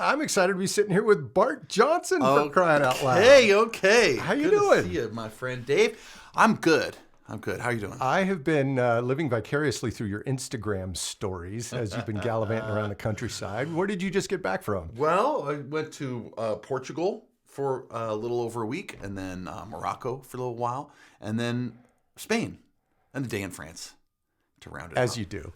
I'm excited to be sitting here with Bart Johnson for crying out loud. Okay. How you Good doing? to see you, my friend Dave. I'm good. How are you doing? I have been living vicariously through your Instagram stories as you've been gallivanting around the countryside. Where did you just get back from? Well, I went to Portugal for a little over a week, and then Morocco for a little while, and then Spain, and a day in France to round it out. As you do.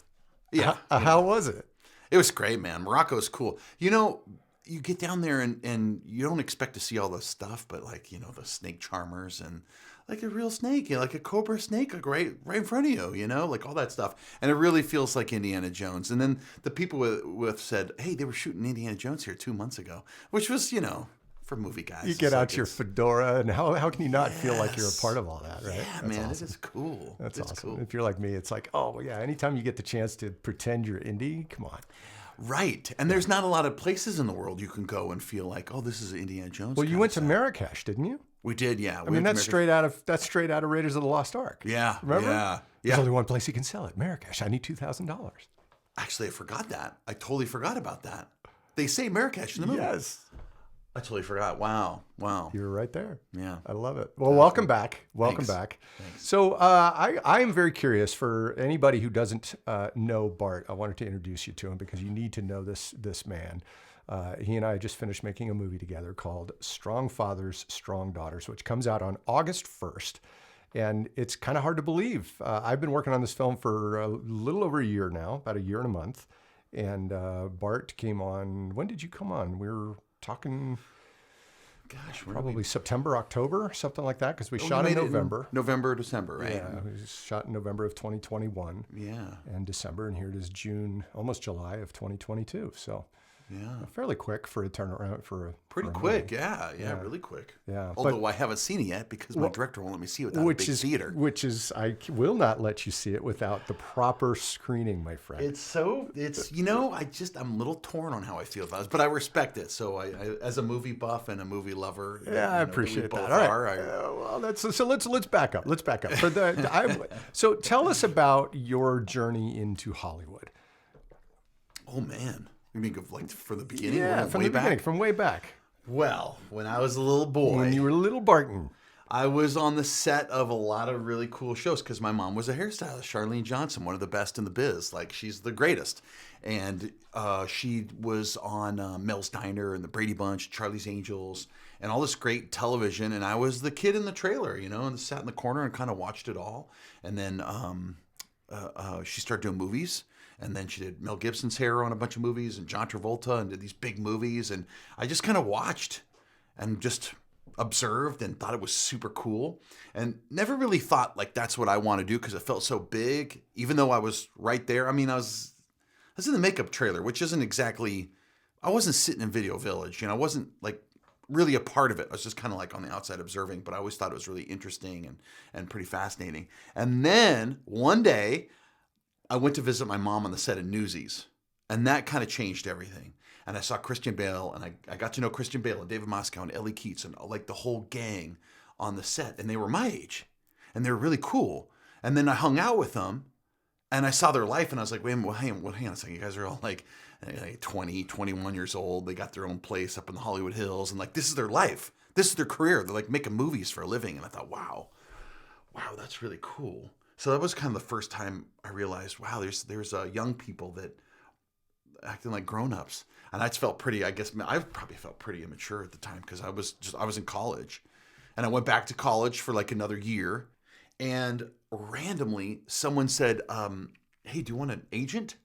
Yeah. How was it? It was great, man. Morocco is cool. You know, you get down there and you don't expect to see all this stuff, but like, you know, the snake charmers and like a real snake, you know, like a cobra snake, like right in front of you, you know, like all that stuff. And it really feels like Indiana Jones. And then the people with said, hey, they were shooting Indiana Jones here 2 months ago, which was, you know, for movie guys. You get out your fedora, and how can you not feel like you're a part of all that, right? Yeah, That's man, awesome. it is cool. That's it's awesome. Cool. If you're like me, it's like, oh, yeah, anytime you get the chance to pretend you're indie, come on. Right. And there's not a lot of places in the world you can go and feel like, oh, this is Indiana Jones. Well, you went to Marrakesh, didn't you? We did, yeah. I mean, that's straight out of Raiders of the Lost Ark. Yeah. Remember? Yeah. There's only one place you can sell it, Marrakesh. I need $2,000. Actually, I forgot that. I totally forgot about that. They say Marrakesh in the movie. Yes. I totally forgot. Wow. You were right there. Yeah. I love it. Well, welcome back. Welcome back. Thanks. So I am very curious for anybody who doesn't know Bart. I wanted to introduce you to him because you need to know this man. He and I just finished making a movie together called Strong Fathers, Strong Daughters, which comes out on August 1st. And it's kind of hard to believe. I've been working on this film for a little over a year now, about a year and a month. And Bart came on. When did you come on? We were talking, probably September, October, something like that, because we shot in November. November, December, right? Yeah, we shot in November of 2021. Yeah. And December, and here it is June, almost July of 2022. So yeah, fairly quick for a turnaround for a pretty for a quick. movie. Yeah, really quick. Yeah. Although I haven't seen it yet because my director won't let me see it without a big theater. Which is, I will not let you see it without the proper screening, my friend. It's you know, I'm a little torn on how I feel about it, but I respect it. So I as a movie buff and a movie lover, yeah, I appreciate that. All right. So let's back up. Let's back up. So tell us about your journey into Hollywood. Oh man. You mean like from the beginning? Yeah, from the beginning, from way back. Well, when I was a little boy. When you were little Barton. I was on the set of a lot of really cool shows because my mom was a hairstylist, Charlene Johnson, one of the best in the biz. Like, she's the greatest. And she was on Mel's Diner and the Brady Bunch, Charlie's Angels, and all this great television. And I was the kid in the trailer, you know, and sat in the corner and kind of watched it all. And then she started doing movies. And then she did Mel Gibson's hair on a bunch of movies and John Travolta and did these big movies. And I just kind of watched and just observed and thought it was super cool and never really thought like that's what I want to do because it felt so big, even though I was right there. I mean, I was in the makeup trailer, which isn't exactly, I wasn't sitting in Video Village, you know, I wasn't like really a part of it. I was just kind of like on the outside observing, but I always thought it was really interesting and pretty fascinating. And then one day, I went to visit my mom on the set of Newsies, and that kind of changed everything. And I saw Christian Bale, and I got to know Christian Bale and David Moscow and Ellie Keats and like the whole gang on the set, and they were my age, and they were really cool. And then I hung out with them, and I saw their life, and I was like, wait a minute, hang on a second, you guys are all like 20, 21 years old. They got their own place up in the Hollywood Hills, and like this is their life, this is their career. They're like making movies for a living, and I thought, wow, that's really cool. So that was kind of the first time I realized, wow, there's young people that acting like grown-ups. And I just felt pretty, I guess, I probably felt pretty immature at the time because I was in college. And I went back to college for like another year. And randomly, someone said, hey, do you want an agent?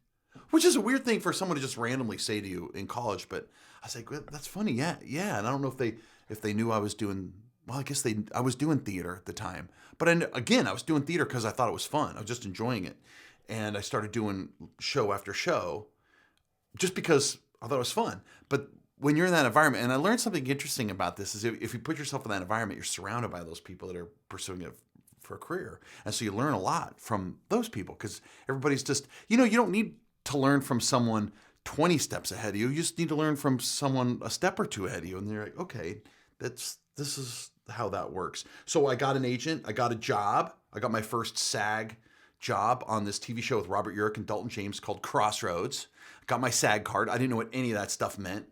Which is a weird thing for someone to just randomly say to you in college. But I was like, well, that's funny. Yeah. And I don't know if they knew I was doing, well, I guess I was doing theater at the time. But I was doing theater because I thought it was fun. I was just enjoying it. And I started doing show after show just because I thought it was fun. But when you're in that environment, and I learned something interesting about this, is if you put yourself in that environment, you're surrounded by those people that are pursuing it for a career. And so you learn a lot from those people because everybody's just, you know, you don't need to learn from someone 20 steps ahead of you. You just need to learn from someone a step or two ahead of you. And you're like, okay, this is how that works. So I got an agent, I got a job, I got my first SAG job on this TV show with Robert Urich and Dalton James called Crossroads. I got my SAG card. I didn't know what any of that stuff meant.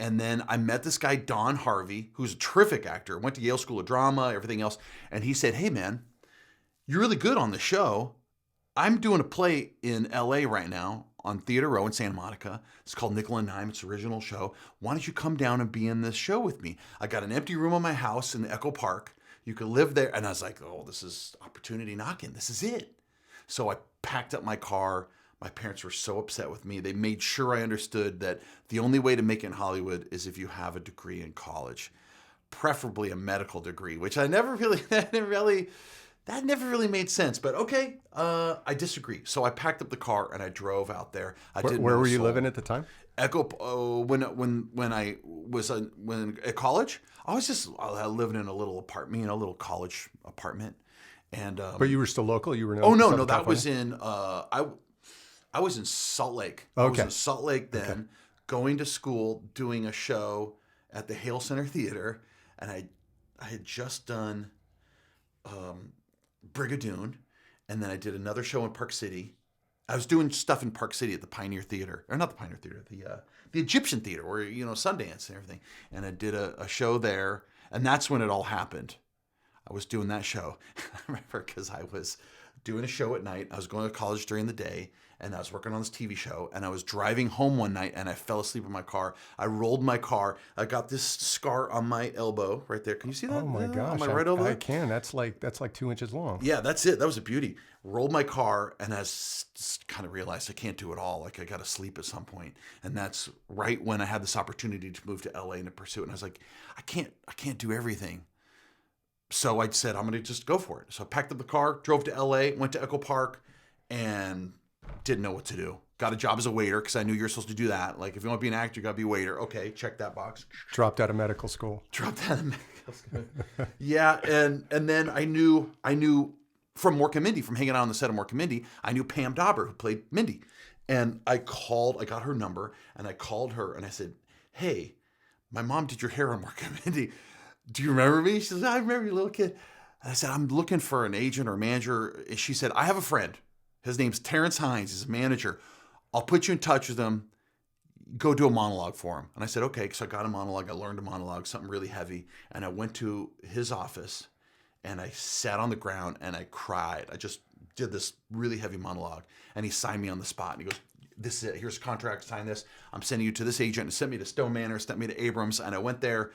And then I met this guy, Don Harvey, who's a terrific actor, went to Yale School of Drama, everything else. And he said, hey, man, you're really good on the show. I'm doing a play in LA right now on Theater Row in Santa Monica. It's called Nickel and Dime. It's an original show. Why don't you come down and be in this show with me? I got an empty room in my house in the Echo Park. You could live there. And I was like, oh, this is opportunity knocking. This is it. So I packed up my car. My parents were so upset with me. They made sure I understood that the only way to make it in Hollywood is if you have a degree in college, preferably a medical degree, which I never really, that never really made sense. But okay, I disagree. So I packed up the car and I drove out there. Where were you living at the time? Echo. When I was at college, I was living in a little apartment, a little college apartment. And but you were still local. You were no, that was in I was in Salt Lake. Okay. I was in Salt Lake then, going to school, doing a show at the Hale Center Theater, and I had just done Brigadoon, and then I did another show in Park City. I was doing stuff in Park City at the Pioneer Theater, or not the Pioneer Theater, the Egyptian Theater, where Sundance and everything. And I did a show there, and that's when it all happened. I was doing that show. I remember because I was doing a show at night. I was going to college during the day, and I was working on this TV show, and I was driving home one night, and I fell asleep in my car. I rolled my car. I got this scar on my elbow right there. Can you see that? Oh my gosh! On my right elbow? I can. That's like 2 inches long. Yeah, that's it. That was a beauty. Rolled my car, and I kind of realized I can't do it all. Like I got to sleep at some point, and that's right when I had this opportunity to move to LA and to pursue it. And I was like, I can't do everything. So I said, I'm going to just go for it. So I packed up the car, drove to LA, went to Echo Park, and didn't know what to do. Got a job as a waiter because I knew you're supposed to do that. Like if you want to be an actor, you got to be a waiter. Okay, check that box. Dropped out of medical school. Yeah, and then I knew from Mork and Mindy, from hanging out on the set of Mork and Mindy, I knew Pam Dauber, who played Mindy. And I got her number, and I called her, and I said, hey, my mom did your hair on Mork and Mindy. Do you remember me? She says, I remember you, little kid. And I said, I'm looking for an agent or manager. And she said, I have a friend. His name's Terrence Hines. He's a manager. I'll put you in touch with him. Go do a monologue for him. And I said, okay. So I got a monologue. I learned a monologue, something really heavy. And I went to his office, and I sat on the ground, and I cried. I just did this really heavy monologue. And he signed me on the spot. And he goes, this is it. Here's a contract. Sign this. I'm sending you to this agent. And sent me to Stone Manor, sent me to Abrams. And I went there,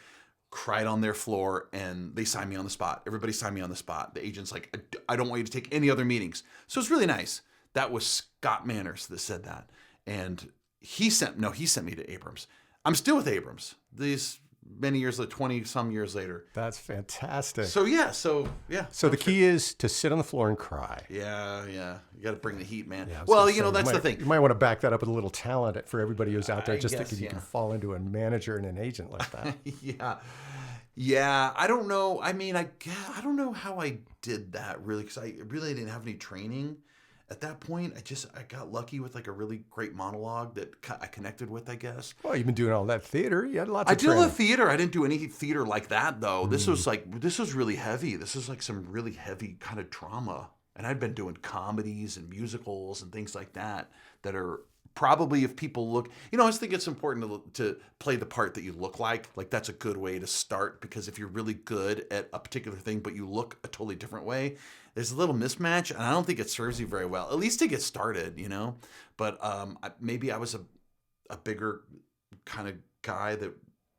cried on their floor, and they signed me on the spot. Everybody signed me on the spot. The agent's like, I don't want you to take any other meetings. So it's really nice. That was Scott Manners that said that. And he sent me to Abrams. I'm still with Abrams. These many years later, 20 some years later. That's fantastic. So yeah. So the key is to sit on the floor and cry. Yeah. You got to bring the heat, man. Yeah, well, that's the thing. You might want to back that up with a little talent for everybody who's out there, just guess, thinking you can fall into a manager and an agent like that. Yeah. I don't know. I mean, I don't know how I did that really, because I really didn't have any training at that point. I got lucky with like a really great monologue that I connected with, I guess. Well, you've been doing all that theater. You had lots of training. I did a lot of theater. I didn't do any theater like that though. This was really heavy. This was like some really heavy kind of drama. And I'd been doing comedies and musicals and things like that are probably, if people look, I just think it's important to play the part that you look like. Like that's a good way to start, because if you're really good at a particular thing, but you look a totally different way, there's a little mismatch, and I don't think it serves you very well, at least to get started, But maybe I was a bigger kind of guy that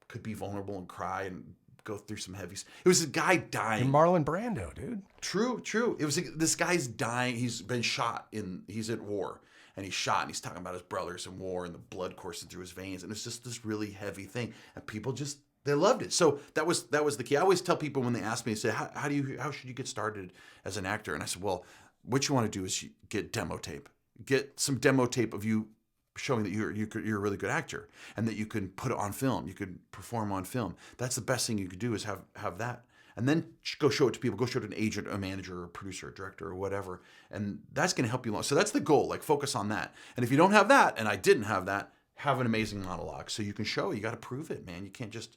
could be vulnerable and cry and go through some heavies. It was a guy dying. You're Marlon Brando, dude. True. It was this guy's dying. He's been shot he's at war, and he's shot, and he's talking about his brothers in war and the blood coursing through his veins, and it's just this really heavy thing, and people they loved it. So that was the key. I always tell people when they ask me, they say, how should you get started as an actor? And I said, well, what you want to do is get demo tape. Get some demo tape of you showing that you're a really good actor, and that you can put it on film. You could perform on film. That's the best thing you could do, is have that. And then go show it to people. Go show it to an agent, a manager, a producer, a director, or whatever. And that's going to help you along. So that's the goal. Like, focus on that. And if you don't have that, and I didn't have that, have an amazing monologue. So you can show it. You got to prove it, man. You can't just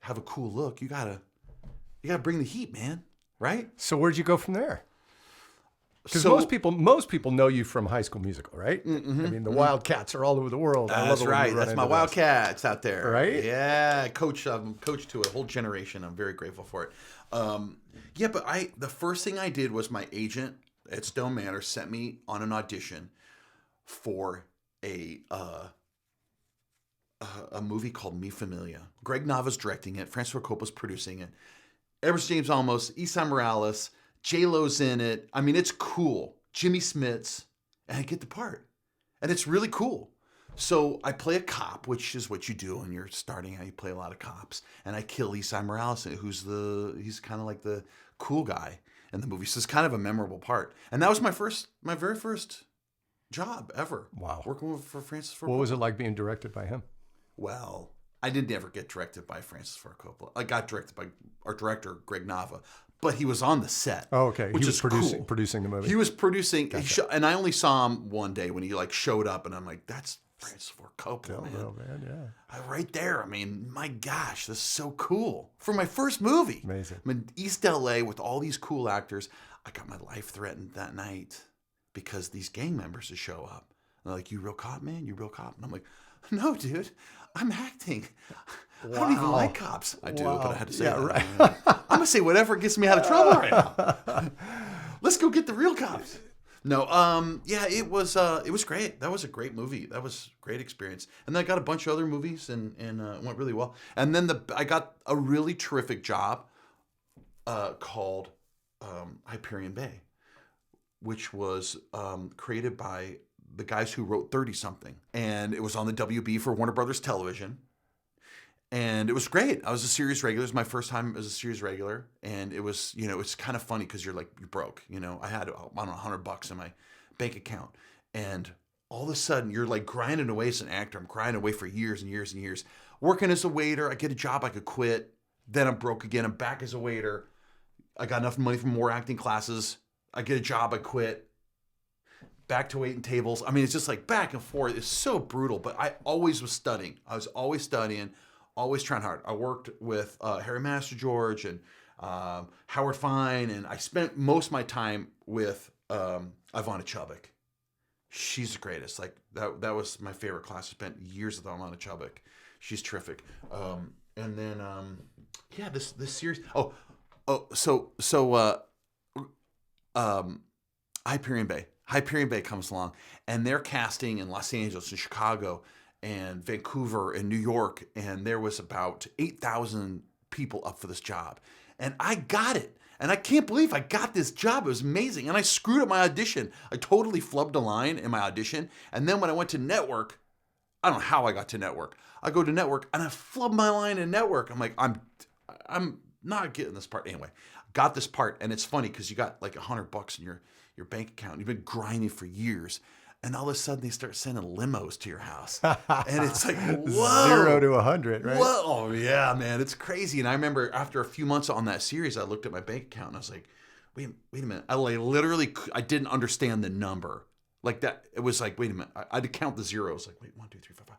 have a cool look. You gotta bring the heat, man. Right? So where'd you go from there? Because So most people know you from High School Musical, right? I mean, the Wildcats are all over the world. I love that's it when you right. run That's my into Wildcats out there. Right? Yeah, coach to a whole generation. I'm very grateful for it. Yeah, but the first thing I did was my agent at Stone Manor sent me on an audition for a movie called Mi Familia. Greg Nava's directing it. Francis Ford Coppola's producing it. Edward James Olmos, Esai Morales, J-Lo's in it. I mean, it's cool. Jimmy Smits, and I get the part. And it's really cool. So I play a cop, which is what you do when you're starting out. You play a lot of cops. And I kill Esai Morales, he's kind of like the cool guy in the movie. So it's kind of a memorable part. And that was my very first job ever. Wow. Working for Francis Ford Coppola. What was it like being directed by him? Well, I didn't ever get directed by Francis Ford Coppola. I got directed by our director, Greg Nava, but he was on the set. Oh, okay. Which He was is producing the movie. He was producing, Gotcha. and I only saw him one day when he like showed up, and I'm like, that's Francis Ford Coppola, man. Yeah. Right there. I mean, my gosh, this is so cool. For my first movie. Amazing. I'm in East LA with all these cool actors. I got my life threatened that night because these gang members would show up. And they're like, you real cop, man? You real cop? And I'm like, no, dude, I'm acting. I don't even like cops. I do, but I had to say that. Right. I'm going to say whatever gets me out of trouble right now. Let's go get the real cops. No, yeah, it was great. That was a great movie. That was a great experience. And then I got a bunch of other movies and it went really well. And then I got a really terrific job called Hyperion Bay, which was created by the guys who wrote 30-something. And it was on the WB for Warner Brothers Television. And it was great. I was a series regular. It was my first time as a series regular. And it was, it's kind of funny because you're broke. I had, I don't know, $100 in my bank account. And all of a sudden, you're like grinding away as an actor. I'm grinding away for years and years and years. Working as a waiter. I get a job I could quit. Then I'm broke again. I'm back as a waiter. I got enough money for more acting classes. I get a job I quit. Back to waiting tables. I mean, it's just like back and forth. It's so brutal. But I always was studying. I was always studying. Always trying hard. I worked with Harry Master George and Howard Fine, and I spent most of my time with Ivana Chubbuck. She's the greatest. Like that was my favorite class. I spent years with Ivana Chubbuck. She's terrific. And then this series. Hyperion Bay. Hyperion Bay comes along, and they're casting in Los Angeles and Chicago and Vancouver and New York, and there was about 8,000 people up for this job. And I got it. And I can't believe I got this job. It was amazing. And I screwed up my audition. I totally flubbed a line in my audition. And then when I went to network, I don't know how I got to network. I go to network and I flubbed my line in network. I'm like, I'm not getting this part. Anyway, got this part. And it's funny because you got like $100 in your bank account. You've been grinding for years. And all of a sudden, they start sending limos to your house. And it's like, whoa. 0 to 100, right? Whoa. Oh, yeah, man. It's crazy. And I remember after a few months on that series, I looked at my bank account and I was like, wait a minute. I didn't understand the number. Like that. It was like, wait a minute. I'd count the zeros. Like, wait, 1, 2, 3, 4, 5.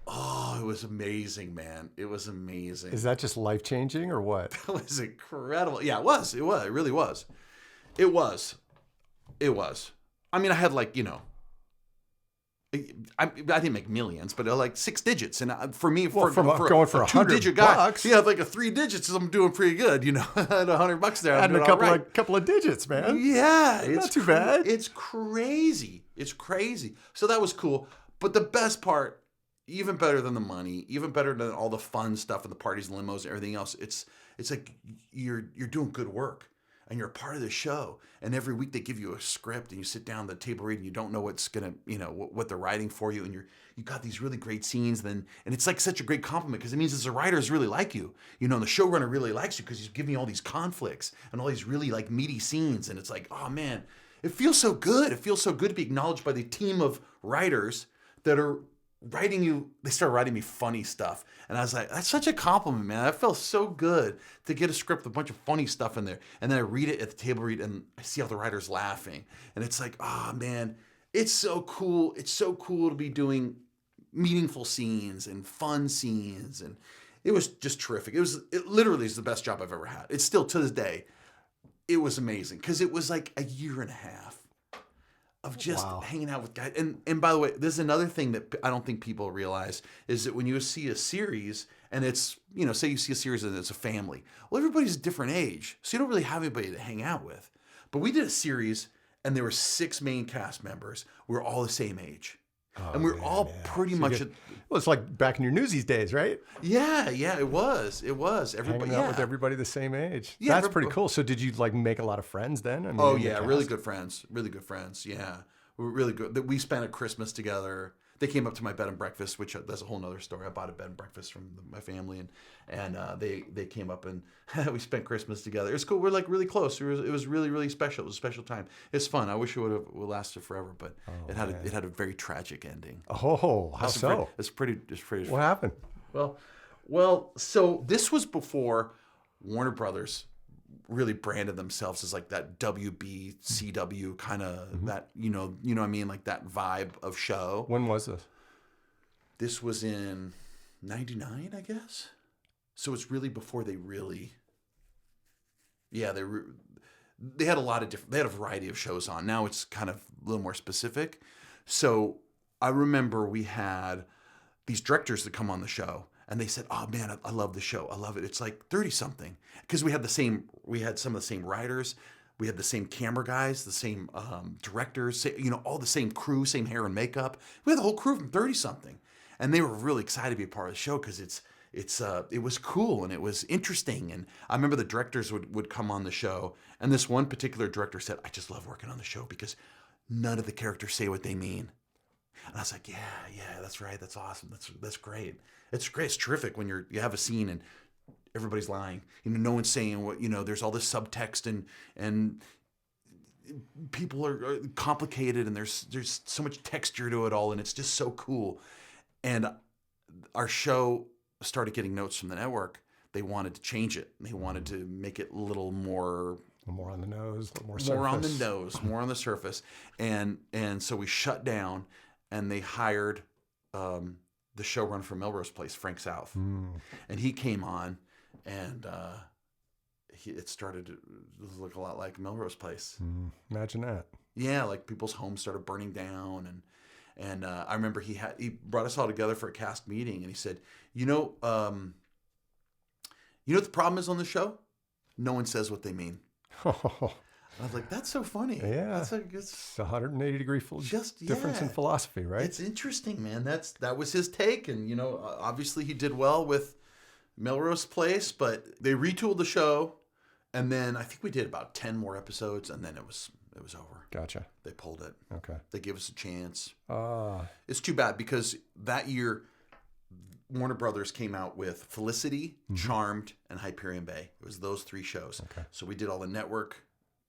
Oh, it was amazing, man. It was amazing. Is that just life-changing or what? That was incredible. Yeah, it was. It really was. It was. I mean, I had like, I didn't make millions, but like 6 digits. And for me, going for a 2-digit $100, guy, like a 3 digits, I'm doing pretty good. I had $100 there. Adding a couple of digits, man. Yeah. It's not too bad. It's crazy. So that was cool. But the best part, even better than the money, even better than all the fun stuff and the parties, and limos, and everything else, it's like you're doing good work. And you're a part of the show. And every week they give you a script and you sit down at the table reading. You don't know what's going to, what they're writing for you. And you got these really great scenes. And it's like such a great compliment because it means that the writers really like you. And the showrunner really likes you because he's giving you all these conflicts and all these really like meaty scenes. And it's like, oh man, it feels so good. It feels so good to be acknowledged by the team of writers that are writing you. They started writing me funny stuff. And I was like, that's such a compliment, man. That felt so good to get a script with a bunch of funny stuff in there. And then I read it at the table read and I see all the writers laughing. And it's like, oh man, it's so cool. It's so cool to be doing meaningful scenes and fun scenes. And it was just terrific. It literally is the best job I've ever had. It's still to this day it was amazing because it was like a year and a half of just hanging out with guys. And by the way, there's another thing that I don't think people realize is that when you see a series and it's, say you see a series and it's a family, well, everybody's a different age. So you don't really have anybody to hang out with. But we did a series and there were 6 main cast members. We were all the same age. And we were all pretty much... well, it's like back in your Newsies days, right? Yeah, it was. Everybody hanging out with everybody the same age. Yeah, that's pretty cool. So did you like make a lot of friends then? I mean, really good friends. Really good friends. Yeah, we were really good. We spent a Christmas together. They came up to my bed and breakfast, which that's a whole nother story. I bought a bed and breakfast from my family, and they came up and we spent Christmas together. It was cool. We're like really close. It was really, really special. It was a special time. It's fun. I wish it would have lasted forever, but it had a very tragic ending. Oh, how so? It's pretty. What happened? Well. So this was before Warner Brothers really branded themselves as like that WB CW kind of that what I mean, like that vibe of show. When was this? This was in '99, I guess. So it's really before they really. Yeah, they had a lot of different. They had a variety of shows on. Now it's kind of a little more specific. So I remember we had these directors that come on the show. And they said, "Oh man, I love the show. I love it. It's like 30-something." Because we had some of the same writers, we had the same camera guys, the same directors, all the same crew, same hair and makeup. We had the whole crew from 30-something, and they were really excited to be a part of the show because it was cool and it was interesting. And I remember the directors would come on the show, and this one particular director said, "I just love working on the show because none of the characters say what they mean." And I was like, yeah, that's right. That's awesome. That's great. It's great. It's terrific when you have a scene and everybody's lying. No one's saying what, there's all this subtext and people are complicated and there's so much texture to it all. And it's just so cool. And our show started getting notes from the network. They wanted to change it. They wanted to make it a little more on the nose, a little more surface. More on the nose, more on the surface. And so we shut down. And they hired the showrunner from Melrose Place, Frank South. And he came on, and it started to look a lot like Melrose Place. Imagine that. Yeah, like people's homes started burning down. And I remember he brought us all together for a cast meeting, and he said, what the problem is on the show? No one says what they mean. I was like, that's so funny. Yeah, it's a 180-degree difference in philosophy, right? It's interesting, man. That was his take, and obviously he did well with Melrose Place, but they retooled the show, and then I think we did about 10 more episodes, and then it was over. Gotcha. They pulled it. Okay. They gave us a chance. It's too bad because that year Warner Brothers came out with Felicity, Charmed, and Hyperion Bay. It was those 3 shows. Okay. So we did all the network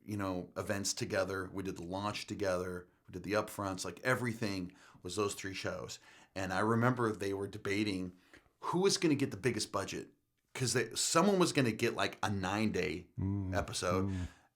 events together. We did the launch together. We did the upfronts. Like everything was those 3 shows. And I remember they were debating who was going to get the biggest budget because someone was going to get like a 9-day episode.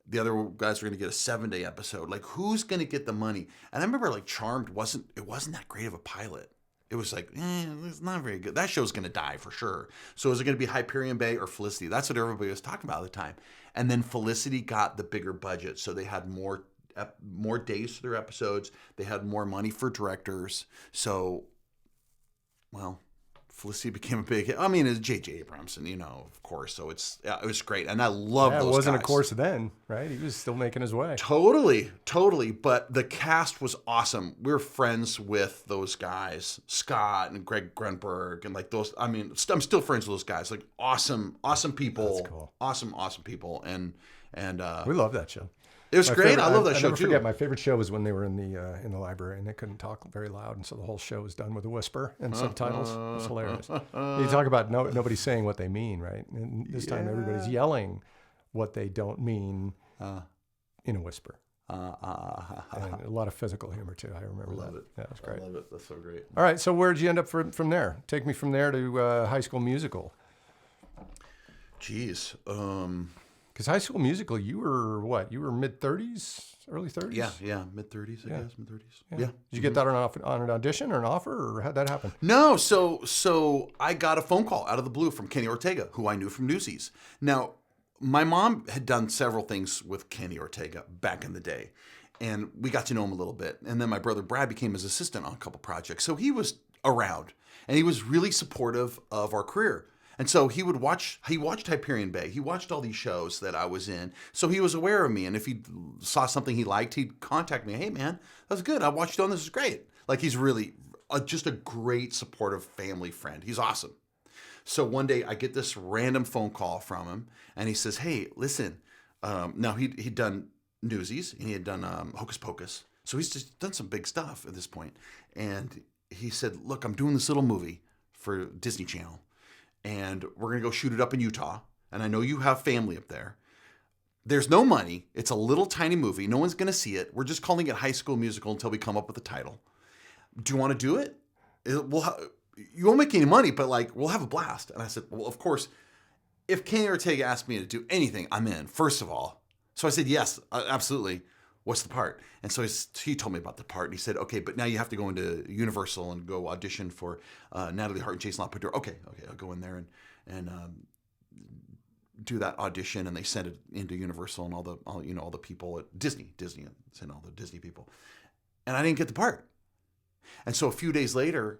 The other guys were going to get a 7-day episode. Like who's going to get the money? And I remember like Charmed wasn't that great of a pilot. It was like, it's not very good. That show's going to die for sure. So is it going to be Hyperion Bay or Felicity? That's what everybody was talking about at the time. And then Felicity got the bigger budget. So they had more days for their episodes. They had more money for directors. So, Felicity became a big hit. I mean, it's J.J. Abrams, and of course. So it was great. And I love those guys. It wasn't a course then, right? He was still making his way. Totally. But the cast was awesome. We were friends with those guys, Scott and Greg Grunberg, and like those. I mean, I'm still friends with those guys. Like awesome people. That's cool. Awesome people. And we love that show. It was great. I love that show too. I never forget. My favorite show was when they were in the library and they couldn't talk very loud, and so the whole show was done with a whisper and subtitles. It's hilarious. You talk about nobody saying what they mean, right? And this time everybody's yelling what they don't mean in a whisper. And a lot of physical humor too. I remember that. Love it. Yeah, that's great. I love it. That's so great. All right. So where'd you end up from there? Take me from there to High School Musical. Jeez. Because High School Musical, you were what? You were mid-30s, early 30s? Yeah, mid-30s, I guess, mid-30s. Yeah. Did you get that on an audition or an offer, or how'd that happen? No, so I got a phone call out of the blue from Kenny Ortega, who I knew from Newsies. Now, my mom had done several things with Kenny Ortega back in the day, and we got to know him a little bit. And then my brother Brad became his assistant on a couple projects. So he was around, and he was really supportive of our career. And so he watched Hyperion Bay. He watched all these shows that I was in. So he was aware of me. And if he saw something he liked, he'd contact me. Hey, man, that was good. I watched you on this. Is great. Like, he's really just a great supportive family friend. He's awesome. So one day I get this random phone call from him, and he says, hey, listen, now he'd done Newsies, and he had done Hocus Pocus. So he's just done some big stuff at this point. And he said, look, I'm doing this little movie for Disney Channel, and we're going to go shoot it up in Utah. And I know you have family up there. There's no money. It's a little tiny movie. No one's going to see it. We're just calling it High School Musical until we come up with a title. Do you want to do it? You won't make any money, but like, we'll have a blast. And I said, well, of course, if Kenny Ortega asked me to do anything, I'm in, first of all. So I said, yes, absolutely. What's the part? And so he told me about the part, and he said, okay, but now you have to go into Universal and go audition for Natalie Hart and Jason LaPointe. Okay, I'll go in there and do that audition, and they sent it into Universal and all the people at Disney sent all the Disney people, and I didn't get the part. And so a few days later,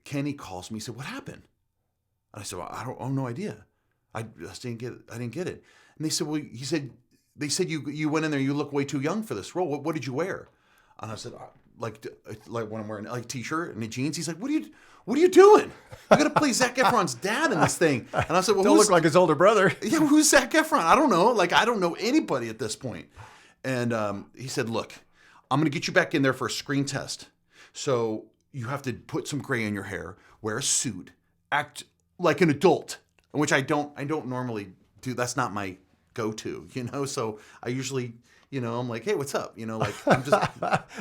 Kenny calls me. He said, "What happened?" And I said, "Well, I have no idea. I just didn't get it. I didn't get it." And they said, "Well," he said, "they said you went in there. You look way too young for this role. What did you wear?" And I said, "Like when I'm wearing like a t-shirt and the jeans." He's like, "What are you doing? You got to play Zac Efron's dad in this thing." And I said, "Well, don't look like his older brother." Yeah, who's Zac Efron? I don't know. Like, I don't know anybody at this point. And he said, "Look, I'm going to get you back in there for a screen test. So you have to put some gray in your hair, wear a suit, act like an adult," which I don't normally do. That's not my go-to, So I usually, I'm like, "Hey, what's up?" Like, I'm just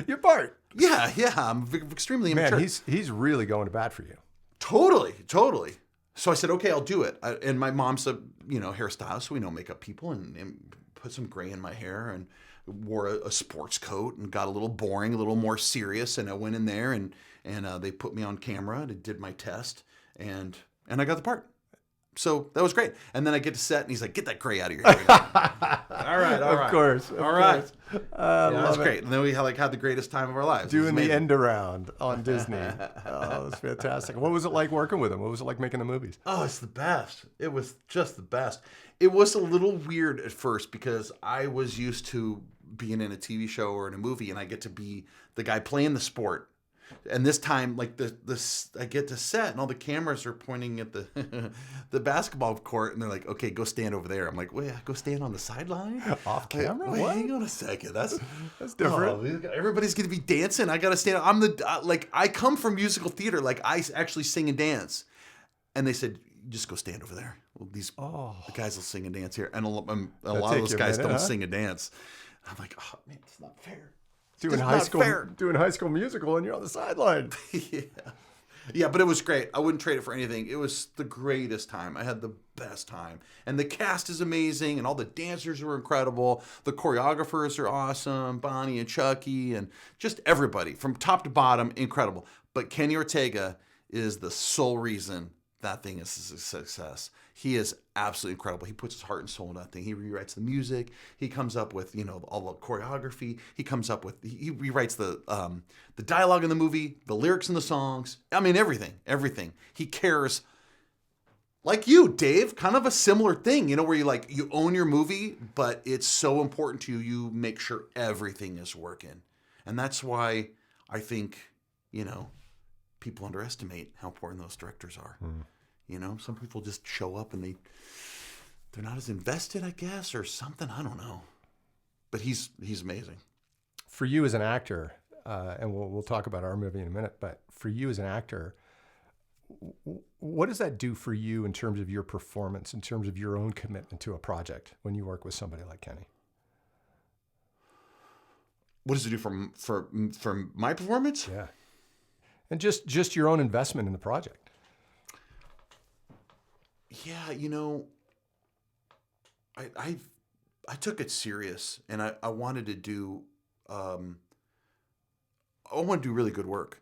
You're Bart. Yeah, I'm extremely immature. Man, he's really going to bat for you. Totally. So I said, "Okay, I'll do it." And my mom's a hairstylist, so we know makeup people, and put some gray in my hair and wore a sports coat and got a little boring, a little more serious. And I went in there and they put me on camera. They did my test, and I got the part. So that was great. And then I get to set, and he's like, "Get that gray out of your hair." All right. Of course. All right. Yeah, that's great. And then we had the greatest time of our lives. Doing the end around on Disney. Oh, that's fantastic. What was it like working with him? What was it like making the movies? Oh, it's the best. It was just the best. It was a little weird at first because I was used to being in a TV show or in a movie, and I get to be the guy playing the sport. And this time, like I get to set, and all the cameras are pointing at the the basketball court, and they're like, "Okay, go stand over there." I'm like, "Wait, go stand on the sideline off camera? Wait, what? Hang on a second. That's different." Everybody's gonna be dancing. I gotta stand. I come from musical theater. Like, I actually sing and dance, and they said, "Just go stand over there. Well, the guys will sing and dance here," and a lot of those guys don't sing and dance. I'm like, "Oh man, it's not fair." Doing High School Musical, and you're on the sideline. Yeah, but it was great. I wouldn't trade it for anything. It was the greatest time. I had the best time, and the cast is amazing, and all the dancers were incredible. The choreographers are awesome, Bonnie and Chucky, and just everybody from top to bottom, incredible. But Kenny Ortega is the sole reason that thing is a success. He is absolutely incredible. He puts his heart and soul in that thing. He rewrites the music. He comes up with, all the choreography. He rewrites the dialogue in the movie, the lyrics in the songs. I mean, everything. He cares. Like you, Dave, kind of a similar thing, where you own your movie, but it's so important to you, you make sure everything is working. And that's why I think, people underestimate how important those directors are. Some people just show up and they're not as invested, I guess, or something. I don't know. But he's amazing. For you as an actor, and we'll talk about our movie in a minute, but for you as an actor, what does that do for you in terms of your performance, in terms of your own commitment to a project when you work with somebody like Kenny? What does it do for my performance? Yeah. And just your own investment in the project. Yeah, I took it serious, and I wanted to do really good work,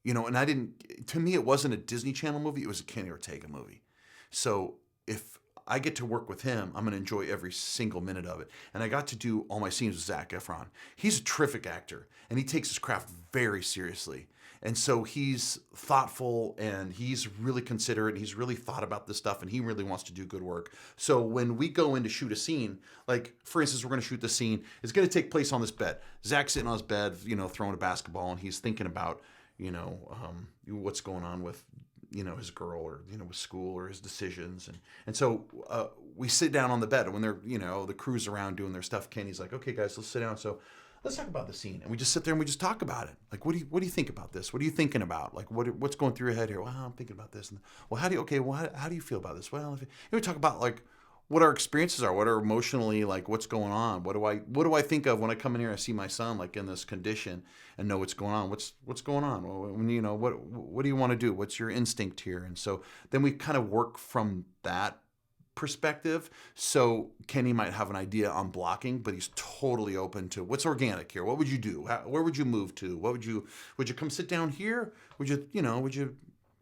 and I didn't. To me, it wasn't a Disney Channel movie; it was a Kenny Ortega movie. So if I get to work with him. I'm going to enjoy every single minute of it. And I got to do all my scenes with Zac Efron. He's a terrific actor, and he takes his craft very seriously. And so he's thoughtful, and he's really considerate, and he's really thought about this stuff, and he really wants to do good work. So when we go in to shoot a scene, like, for instance, we're going to shoot the scene, it's going to take place on this bed. Zach's sitting on his bed, throwing a basketball, and he's thinking about, what's going on with, his girl, or, with school, or his decisions. And so we sit down on the bed, and when they're, the crew's around doing their stuff, Kenny's like, okay, guys, let's sit down. So let's talk about the scene. And we just sit there and we just talk about it. Like, what do you think about this? What are you thinking about? Like, what's going through your head here? Well, I'm thinking about this. And, well, how do you feel about this? Well, we talk about, like, what our experiences are, what are emotionally, like, what's going on? What do I think of when I come in here and I see my son, like, in this condition and know what's going on? What's going on? Well, what do you want to do? What's your instinct here? And so then we kind of work from that perspective. So Kenny might have an idea on blocking, but he's totally open to what's organic here. What would you do? Where would you move to? Would you come sit down here? Would you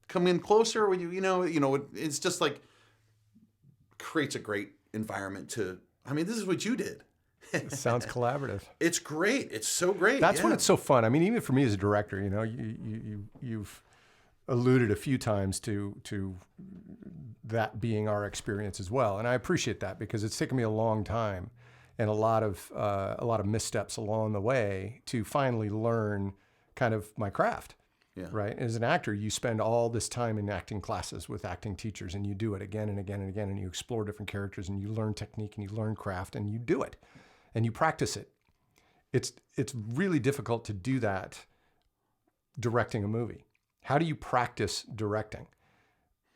come in closer? Would you, it's just like creates a great environment this is what you did. It sounds collaborative. It's great. It's so great. That's when it's so fun. I mean, even for me as a director, you've alluded a few times to that being our experience as well, and I appreciate that because it's taken me a long time and a lot of missteps along the way to finally learn kind of my craft. Yeah. Right. As an actor, you spend all this time in acting classes with acting teachers, and you do it again and again and again, and you explore different characters, and you learn technique, and you learn craft, and you do it, and you practice it. It's really difficult to do that directing a movie. How do you practice directing?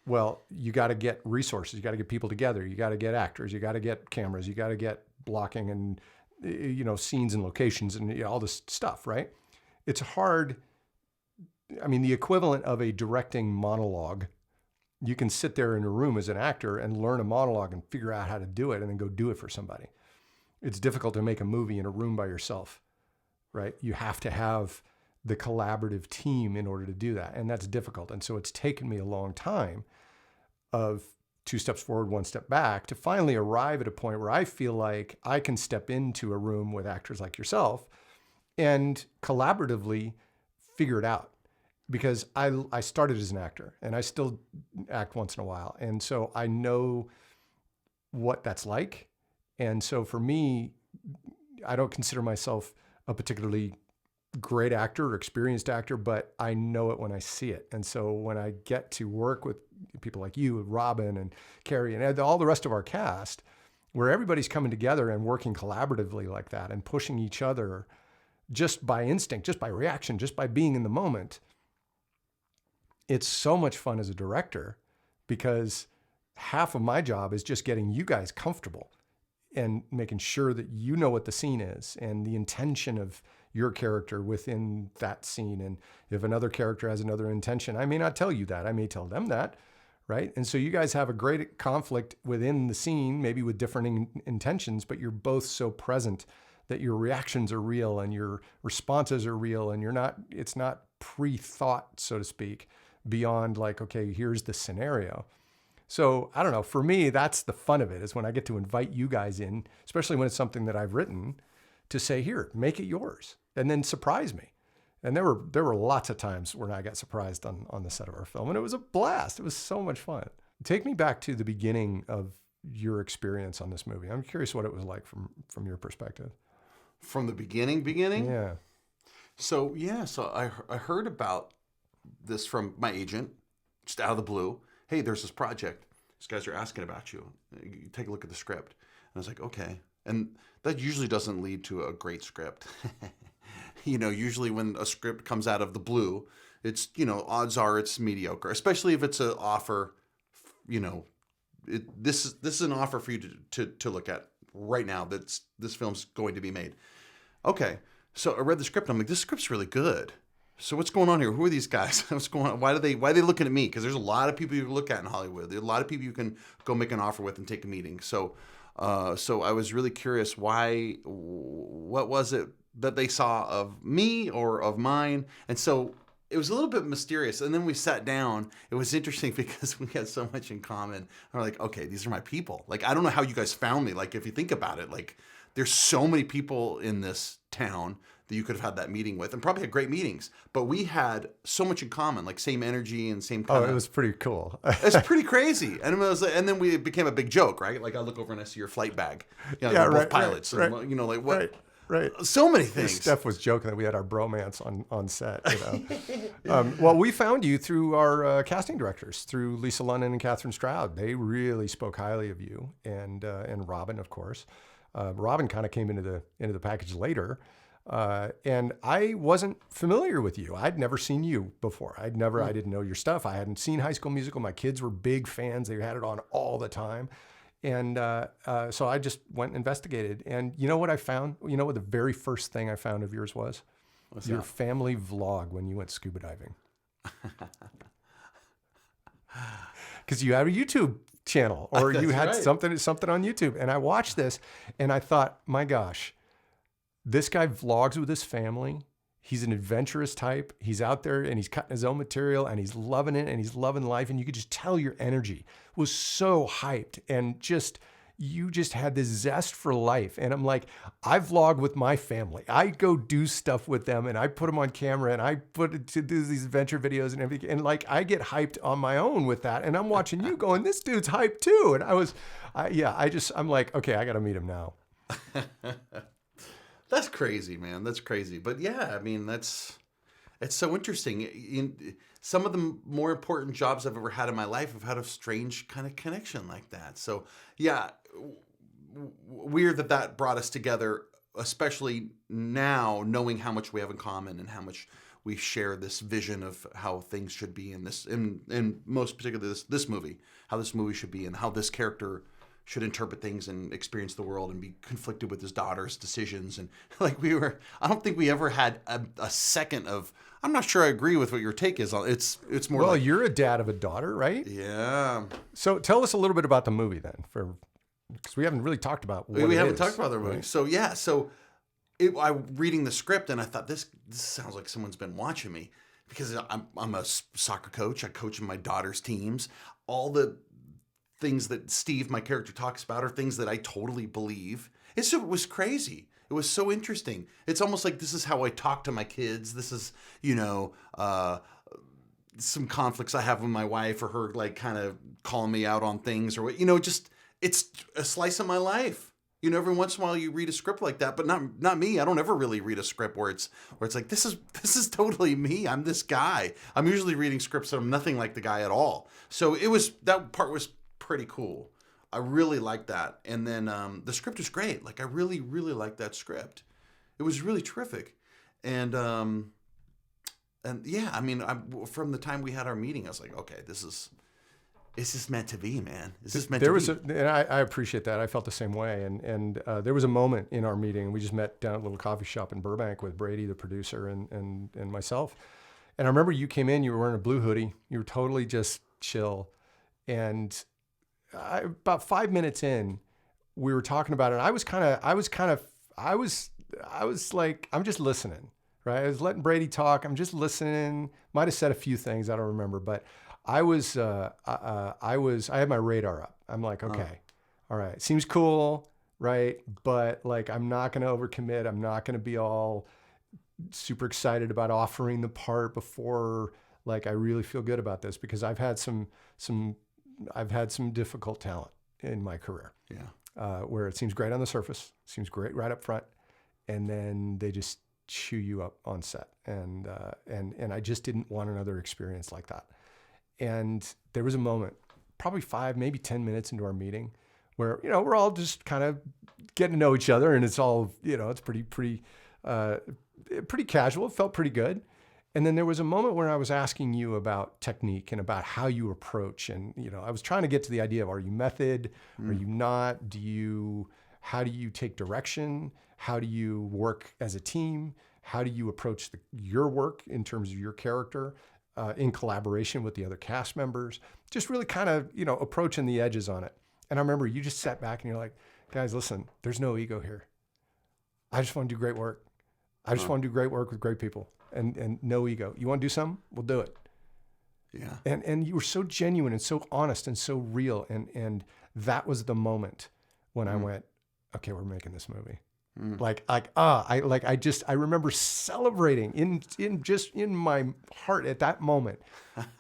Well, you got to get resources. You got to get people together. You got to get actors. You got to get cameras. You got to get blocking and, scenes and locations and all this stuff, right? It's hard. I mean, the equivalent of a directing monologue, you can sit there in a room as an actor and learn a monologue and figure out how to do it and then go do it for somebody. It's difficult to make a movie in a room by yourself, right? You have to have the collaborative team in order to do that. And that's difficult. And so it's taken me a long time of 2 steps forward, 1 step back to finally arrive at a point where I feel like I can step into a room with actors like yourself and collaboratively figure it out. Because I started as an actor and I still act once in a while. And so I know what that's like. And so for me, I don't consider myself a particularly great actor or experienced actor, but I know it when I see it. And so when I get to work with people like you, Robyn and Carrie and all the rest of our cast, where everybody's coming together and working collaboratively like that and pushing each other just by instinct, just by reaction, just by being in the moment, it's so much fun as a director because half of my job is just getting you guys comfortable and making sure that you know what the scene is and the intention of your character within that scene. And if another character has another intention, I may not tell you that. I may tell them that, right? And so you guys have a great conflict within the scene, maybe with different intentions, but you're both so present that your reactions are real and your responses are real and it's not pre-thought, so to speak, beyond like, okay, here's the scenario. So I don't know, for me, that's the fun of it is when I get to invite you guys in, especially when it's something that I've written, to say, here, make it yours and then surprise me. And there were lots of times when I got surprised on the set of our film and it was a blast. It was so much fun. Take me back to the beginning of your experience on this movie. I'm curious what it was like from your perspective. From the beginning? Yeah. So I heard about this from my agent, just out of the blue. Hey, there's this project. These guys are asking about you. You take a look at the script. And I was like, okay. And that usually doesn't lead to a great script. Usually when a script comes out of the blue, it's, odds are it's mediocre, especially if it's an offer, this is an offer for you to look at right now. This film's going to be made. Okay. So I read the script and I'm like, this script's really good. So what's going on here? Who are these guys? What's going on? Why are they looking at me? Because there's a lot of people you can look at in Hollywood. There's a lot of people you can go make an offer with and take a meeting. So I was really curious what was it that they saw of me or of mine? And so it was a little bit mysterious. And then we sat down. It was interesting because we had so much in common. And we're like, okay, these are my people. Like, I don't know how you guys found me. Like, if you think about it, like, there's so many people in this town that you could have had that meeting with and probably had great meetings. But we had so much in common, like same energy and same kind of... Oh, it was pretty cool. It's pretty crazy. And it was like, and then we became a big joke, right? Like, I look over and I see your flight bag. You know, Yeah, we're right, both pilots. right, And, you know, like, what... Right. So many things. Steph was joking that we had our bromance on set. You know? Well, we found you through our casting directors, through Lisa London and Catherine Stroud. They really spoke highly of you, and Robyn, of course. Robyn kind of came into the package later, and I wasn't familiar with you. I'd never seen you before. I didn't know your stuff. I hadn't seen High School Musical. My kids were big fans. They had it on all the time. And so I just went and investigated. And you know what I found? You know what the very first thing I found of yours was? What's your that? family vlog when you went scuba diving. Because you have a YouTube channel, or you had right. something on YouTube. And I watched this and I thought, my gosh, this guy vlogs with his family. He's an adventurous type. He's out there and he's cutting his own material and he's loving it and he's loving life. And you could just tell your energy was so hyped and you just had this zest for life. And I'm like, I vlog with my family. I go do stuff with them and I put them on camera and I put it to do these adventure videos and everything. And like, I get hyped on my own with that. And I'm watching you going, this dude's hyped too. And I'm like, okay, I got to meet him now. That's crazy, man. That's crazy. But yeah, I mean, it's so interesting. Some of the more important jobs I've ever had in my life have had a strange kind of connection like that. So yeah, weird that brought us together, especially now knowing how much we have in common and how much we share this vision of how things should be in this, in most particularly this movie, how this movie should be and how this character should interpret things and experience the world and be conflicted with his daughter's decisions. And like I don't think we ever had a second of, I'm not sure I agree with what your take is on it's more well, like, you're a dad of a daughter, right? yeah. So tell us a little bit about the movie then, because we haven't really talked about what we it haven't is, talked about the movie. right? So yeah, I reading the script and I thought this sounds like someone's been watching me because I'm a soccer coach. I coach my daughter's teams. All the things that Steve, my character, talks about are things that I totally believe. It was crazy. It was so interesting. It's almost like this is how I talk to my kids. This is, some conflicts I have with my wife or her like kind of calling me out on things or what, just it's a slice of my life. Every once in a while you read a script like that, but not me. I don't ever really read a script where it's like, this is totally me. I'm this guy. I'm usually reading scripts that I'm nothing like the guy at all. So that part was pretty cool. I really liked that. And then the script was great. Like I really, really liked that script. It was really terrific. And yeah, I mean, from the time we had our meeting, I was like, okay, this is meant to be, man. Is this meant to be? And I appreciate that. I felt the same way. And there was a moment in our meeting. We just met down at a little coffee shop in Burbank with Brady, the producer, and myself. And I remember you came in. You were wearing a blue hoodie. You were totally just chill. And about 5 minutes in, we were talking about it. I was like, I'm just listening, right? I was letting Brady talk. I'm just listening. Might have said a few things. I don't remember, but I had my radar up. I'm like, okay, all right. Seems cool, right? But like, I'm not going to overcommit. I'm not going to be all super excited about offering the part before like I really feel good about this, because I've had some difficult talent in my career. Yeah. Where it seems great on the surface, seems great right up front, and then they just chew you up on set. And I just didn't want another experience like that. And there was a moment, probably 5, maybe 10 minutes into our meeting, where we're all just kind of getting to know each other, and it's all it's pretty casual. It felt pretty good. And then there was a moment where I was asking you about technique and about how you approach. And, I was trying to get to the idea of, are you method? Are you not? How do you take direction? How do you work as a team? How do you approach your work in terms of your character in collaboration with the other cast members? Just really kind of, approaching the edges on it. And I remember you just sat back and you're like, guys, listen, there's no ego here. I just want to do great work. I just want to do great work with great people. and no ego. You want to do something? We'll do it. Yeah. And you were so genuine and so honest and so real. And that was the moment when I went, okay, we're making this movie. I remember celebrating in my heart at that moment.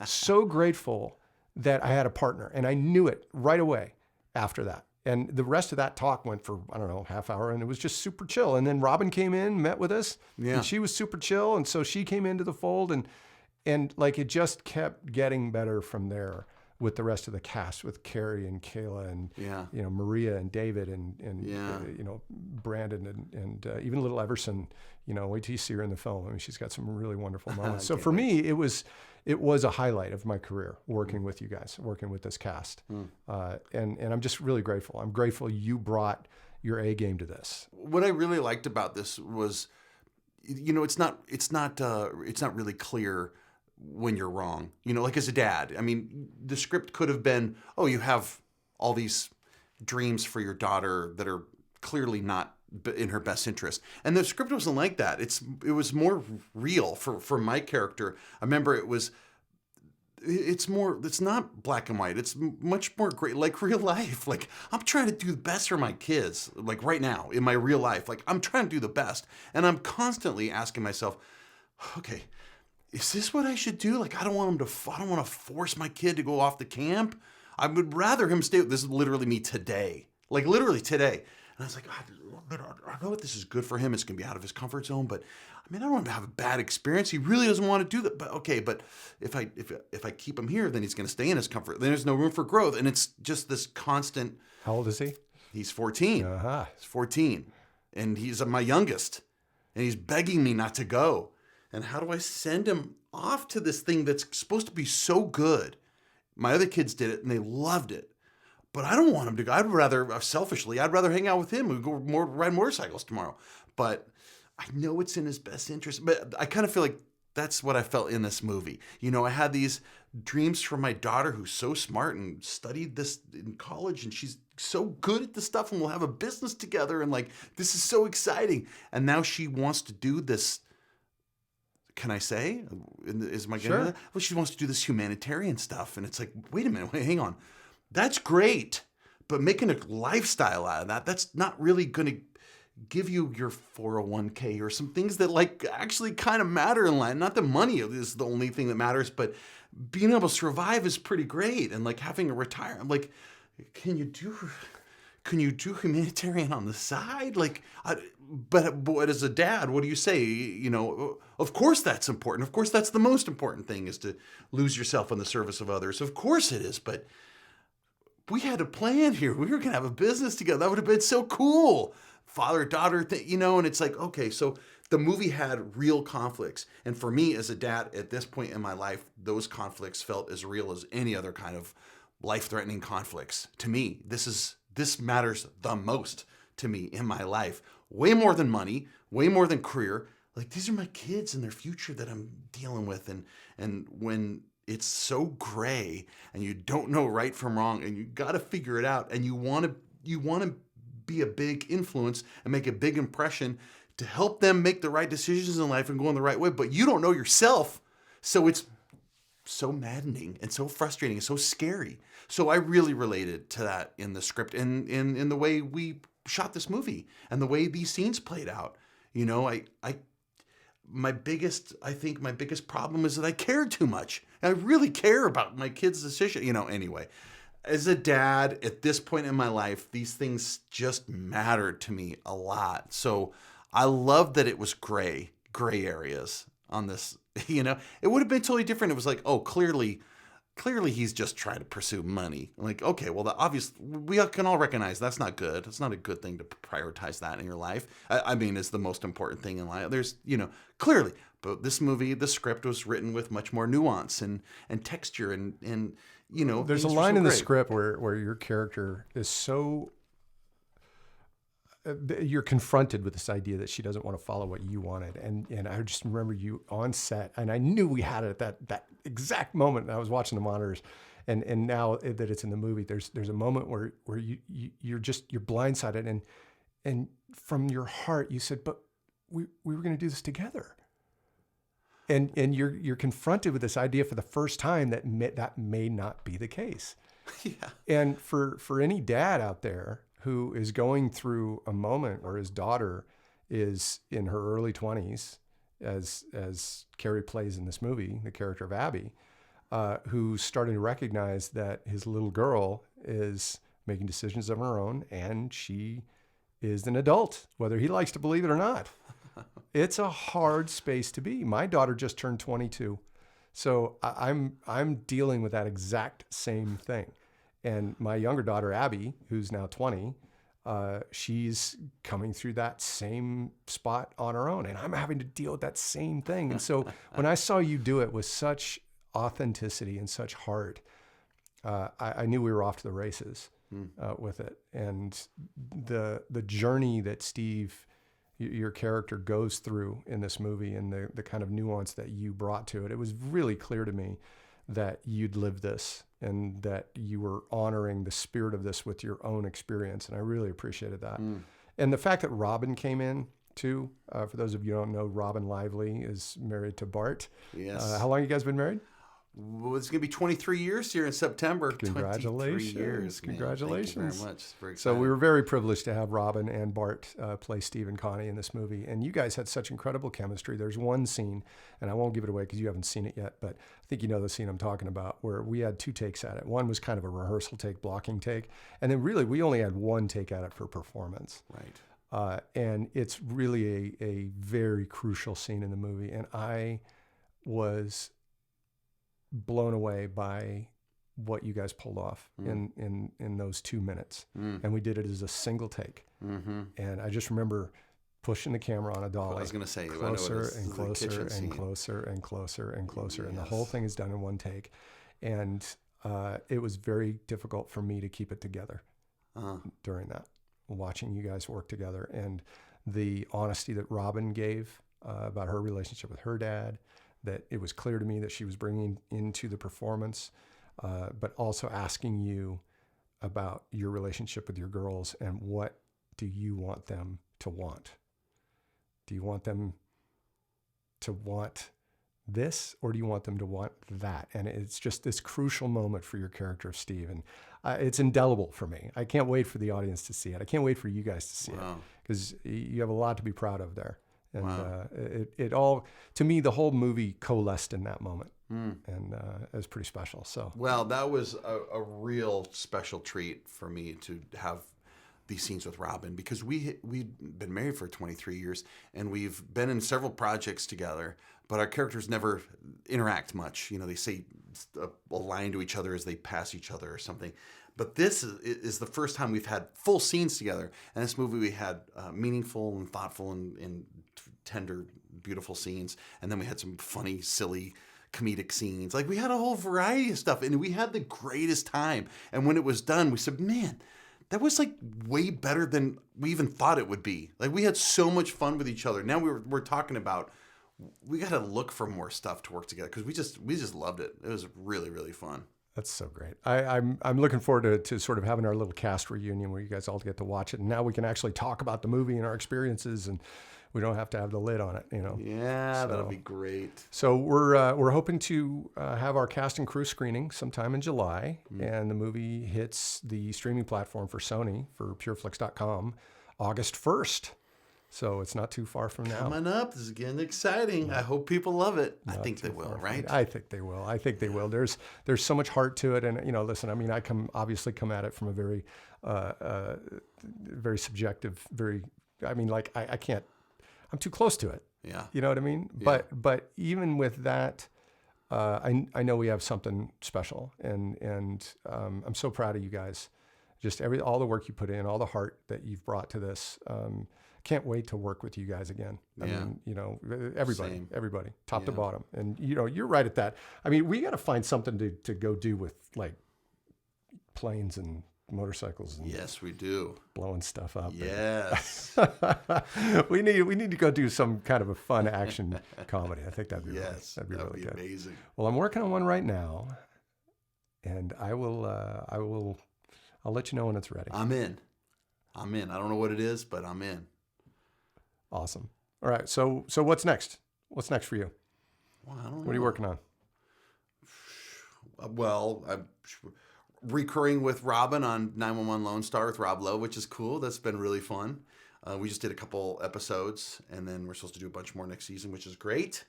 So grateful that I had a partner, and I knew it right away after that. And the rest of that talk went for, I don't know, half hour, and it was just super chill. And then Robyn came in, met with us, and she was super chill. And so she came into the fold, and like it just kept getting better from there with the rest of the cast, with Carrie and Kayla and Maria and David and Brandon and even little Everson. Wait till you see her in the film. I mean, she's got some really wonderful moments. So for me, it was a highlight of my career working with you guys, working with this cast, and I'm just really grateful. I'm grateful you brought your A game to this. What I really liked about this was, it's not really clear when you're wrong. Like as a dad, I mean, the script could have been, oh, you have all these dreams for your daughter that are clearly not in her best interest. And the script wasn't like that. It was more real for my character. I remember it's not black and white. It's much more great, like real life. Like I'm trying to do the best for my kids, like right now in my real life. Like I'm trying to do the best. And I'm constantly asking myself, okay, is this what I should do? Like, I don't want to force my kid to go off to camp. I would rather him stay. This is literally me today. Like literally today. And I was like, I know that this is good for him. It's going to be out of his comfort zone, but I mean, I don't want him to have a bad experience. He really doesn't want to do that. But okay, but if I keep him here, then he's going to stay in his comfort. Then there's no room for growth. And it's just this constant. How old is he? He's 14. Uh-huh. He's 14. And he's my youngest. And he's begging me not to go. And how do I send him off to this thing that's supposed to be so good? My other kids did it and they loved it. But I don't want him to go. I'd rather hang out with him and go ride motorcycles tomorrow. But I know it's in his best interest. But I kind of feel like that's what I felt in this movie. I had these dreams for my daughter who's so smart and studied this in college, and she's so good at this stuff, and we'll have a business together, and like, this is so exciting. And now she wants to do this. Can I say? Is my sure? Well, she wants to do this humanitarian stuff, and it's like, wait a minute, hang on, that's great, but making a lifestyle out of that's not really going to give you your 401k or some things that like actually kind of matter in life. Not the money is the only thing that matters, but being able to survive is pretty great, and like having a retire. I'm like, can you do humanitarian on the side? Like, but as a dad, what do you say? Of course that's important. Of course that's the most important thing, is to lose yourself in the service of others. Of course it is, but we had a plan here. We were going to have a business together. That would have been so cool. Father-daughter thing, and it's like, okay, so the movie had real conflicts. And for me as a dad at this point in my life, those conflicts felt as real as any other kind of life-threatening conflicts. To me, this matters the most to me in my life. Way more than money, way more than career. Like, these are my kids and their future that I'm dealing with. And when it's so gray and you don't know right from wrong and you got to figure it out, and you want to be a big influence and make a big impression to help them make the right decisions in life and go in the right way, but you don't know yourself. So it's so maddening and so frustrating and so scary. So I really related to that in the script and in the way we shot this movie and the way these scenes played out. My biggest problem is that I cared too much. I really care about my kids' decision. Anyway, as a dad at this point in my life, these things just mattered to me a lot. So I love that it was gray areas on this. It would have been totally different. It was like, oh, clearly he's just trying to pursue money. Like, okay, well, we can all recognize that's not good. It's not a good thing to prioritize that in your life. I mean, it's the most important thing in life. There's, clearly, but this movie, the script was written with much more nuance and texture and there's a line in the script where your character is so, you're confronted with this idea that she doesn't want to follow what you wanted. And I just remember you on set, and I knew we had it at that exact moment. And I was watching the monitors, and now that it's in the movie, there's a moment where you're blindsided, and from your heart you said, but we were going to do this together. And you're confronted with this idea for the first time that may not be the case. Yeah. And for any dad out there who is going through a moment where his daughter is in her early 20s, as Carrie plays in this movie, the character of Abby, who's starting to recognize that his little girl is making decisions of her own, and she is an adult, whether he likes to believe it or not. It's a hard space to be. My daughter just turned 22. So I'm dealing with that exact same thing. And my younger daughter, Abby, who's now 20, she's coming through that same spot on her own. And I'm having to deal with that same thing. And so when I saw you do it with such authenticity and such heart, I knew we were off to the races with it. And the journey that Steve, your character, goes through in this movie, and the kind of nuance that you brought to it, it was really clear to me that you'd lived this and that you were honoring the spirit of this with your own experience. And I really appreciated that. And the fact that Robyn came in too, for those of you who don't know, Robyn Lively is married to Bart. Yes. How long you guys been married? Well, it's going to be 23 years here in September. Congratulations. 23 years. Congratulations. Man. Thank you very much. It's very So exciting. we were very privileged to have Robyn and Bart play Steve and Connie in this movie. And you guys had such incredible chemistry. There's one scene, and I won't give it away because you haven't seen it yet, but I think you know the scene I'm talking about, where we had 2 takes at it. One was kind of a rehearsal take, blocking take. And then really we only had 1 take at it for performance. Right. And it's really a very crucial scene in the movie. And I was blown away by what you guys pulled off in those 2 minutes. And we did it as a single take. And I just remember pushing the camera on a dolly. I was going to say, closer and closer and closer and closer and closer. And the whole thing is done in 1 take. And it was very difficult for me to keep it together during that, watching you guys work together. And the honesty that Robyn gave about her relationship with her dad, that it was clear to me that she was bringing into the performance, but also asking you about your relationship with your girls and what do you want them to want? Do you want them to want this, or do you want them to want that? And it's just this crucial moment for your character of Steve. And it's indelible for me. I can't wait for the audience to see it. I can't wait for you guys to see it, because you have a lot to be proud of there. And it all, to me, the whole movie coalesced in that moment. And it was pretty special. So, well, that was a real special treat for me to have these scenes with Robyn, because we'd been married for 23 years and we've been in several projects together, but our characters never interact much. You know, they say a line to each other as they pass each other or something. But this is the first time we've had full scenes together. And this movie, we had meaningful and thoughtful and tender, beautiful scenes. And then we had some funny, silly, comedic scenes. Like, we had a whole variety of stuff, and we had the greatest time. And when it was done, we said, man, that was like way better than we even thought it would be. Like, we had so much fun with each other. Now we're talking about, we got to look for more stuff to work together, because we just loved it. It was really, really fun. That's so great. I'm looking forward to sort of having our little cast reunion where you guys all get to watch it, and now we can actually talk about the movie and our experiences, and we don't have to have the lid on it, you know. Yeah, so that'll be great. So we're hoping to have our cast and crew screening sometime in July, and the movie hits the streaming platform for Sony, for pureflix.com, August 1st. So it's not too far from now. Coming up. This is getting exciting. I hope people love it. I think they will, right? I think they will. I think they will. There's so much heart to it. And, you know, listen, I mean, I obviously come at it from a very, very subjective, I can't, I'm too close to it. Yeah. You know what I mean? Yeah. But even with that, I know we have something special, and I'm so proud of you guys. Just all the work you put in, all the heart that you've brought to this. Can't wait to work with you guys again. I mean, you know, everybody, top to bottom. And, you know, you're right at that. I mean, we got to find something to go do with, like, planes and motorcycles. And yes, we do. Blowing stuff up. Yes. we need to go do some kind of a fun action comedy. I think that'd be that'd be really good. Amazing. Well, I'm working on one right now, and I'll let you know when it's ready. I'm in. I don't know what it is, but I'm in. Awesome. All right. So what's next? What's next for you? Well, I don't know. What are you working on? Well, I'm recurring with Robyn on 911 Lone Star with Rob Lowe, which is cool. That's been really fun. We just did a couple episodes, and then we're supposed to do a bunch more next season, which is great.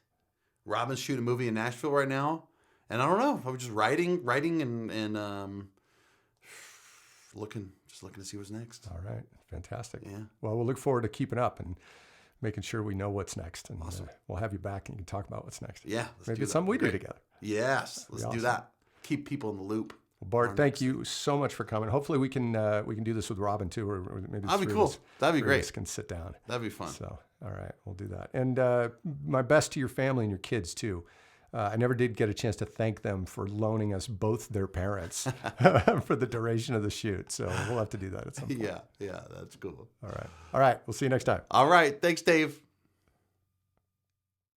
Robyn's shooting a movie in Nashville right now, and I don't know. I was just writing, and looking to see what's next. All right, fantastic. Yeah. Well, we'll look forward to keeping up and making sure we know what's next, and Awesome. We'll have you back and you can talk about what's next. Yeah. Maybe it's something we do together. Yes, let's Awesome. do that. Keep people in the loop. Well, Bart, thank you so much for coming. Hopefully we can do this with Robyn too, or maybe the That'd be three cool. of us- That'd be three of great. us can sit down. That'd be fun. So, all right, we'll do that. And my best to your family and your kids too. I never did get a chance to thank them for loaning us both their parents for the duration of the shoot. So we'll have to do that at some point. Yeah, that's cool. All right. We'll see you next time. All right. Thanks, Dave.